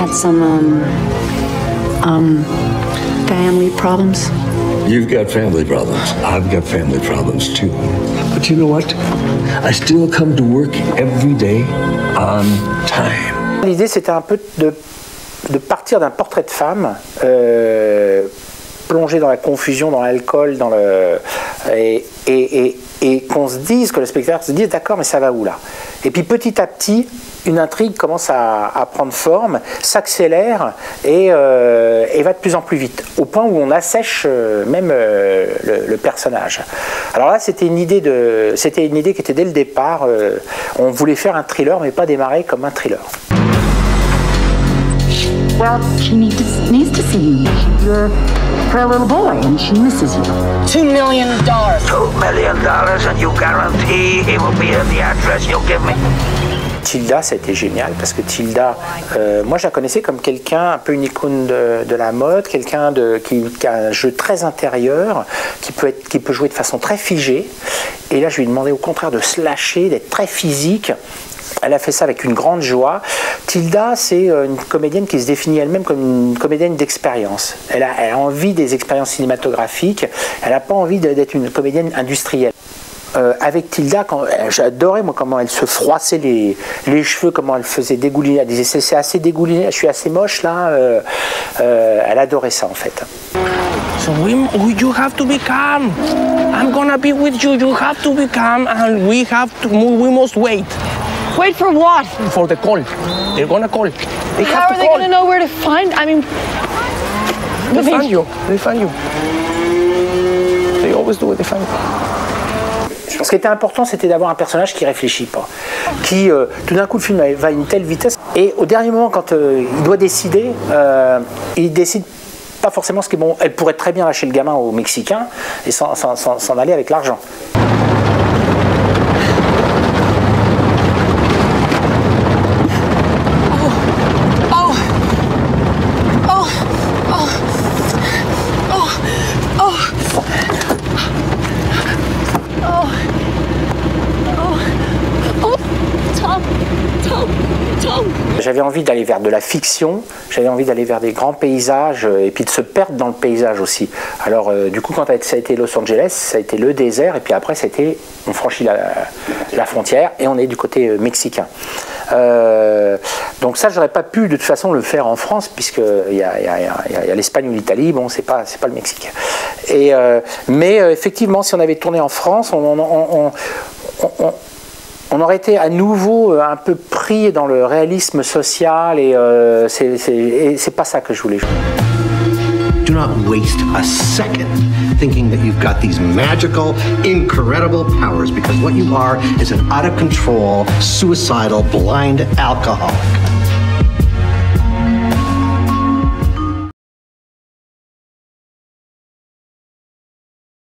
had some family problems. You've got family problems. I've got family problems too. But you know what? I still come to work every day on time. L'idée, c'était un peu de partir d'un portrait de femme, plongé dans la confusion, dans l'alcool, et qu'on se dise, que le spectateur se dise, d'accord, mais ça va où là? Et puis petit à petit, une intrigue commence à prendre forme, s'accélère et va de plus en plus vite, au point où on assèche même le personnage. Alors là, c'était une idée qui était dès le départ. On voulait faire un thriller, mais pas démarrer comme un thriller. Well, she needs to see you. You're her little boy, and she misses you. $2 million. $2 million, and you guarantee he will be at the address you'll give me? Tilda, ça a été génial parce que Tilda, moi je la connaissais comme quelqu'un, un peu une icône de la mode, quelqu'un qui a un jeu très intérieur, qui peut jouer de façon très figée. Et là, je lui ai demandé au contraire de se lâcher, d'être très physique. Elle a fait ça avec une grande joie. Tilda, c'est une comédienne qui se définit elle-même comme une comédienne d'expérience. Elle a envie des expériences cinématographiques. Elle n'a pas envie d'être une comédienne industrielle. Avec Tilda, j'adorais moi comment elle se froissait les cheveux, comment elle faisait dégouliner. Elle disait c'est assez dégouliné, je suis assez moche là. Elle adorait ça en fait. So you have to be calm. I'm gonna be with you. You have to be calm, and we must wait. Wait for what? For the call. They're gonna call. How are they gonna know where to find? I mean, they find you. They find you. They always do it. They find you. Ce qui était important, c'était d'avoir un personnage qui réfléchit pas, qui tout d'un coup le film va à une telle vitesse et au dernier moment, quand il doit décider, il décide pas forcément ce qui est bon. Elle pourrait très bien lâcher le gamin au Mexicain et s'en aller avec l'argent. J'avais envie d'aller vers de la fiction, j'avais envie d'aller vers des grands paysages et puis de se perdre dans le paysage aussi. Alors du coup, quand ça a été Los Angeles, ça a été le désert et puis après on franchit la frontière et on est du côté mexicain. Donc ça, j'aurais pas pu de toute façon le faire en France puisqu'il y a l'Espagne ou l'Italie, bon c'est pas le Mexique. Mais effectivement, si on avait tourné en France, on aurait été à nouveau un peu pris dans le réalisme social et c'est pas ça que je voulais jouer. Do not waste a second thinking that you've got these magical, incredible powers, because what you are is an out-of-control, suicidal, blind alcoholic.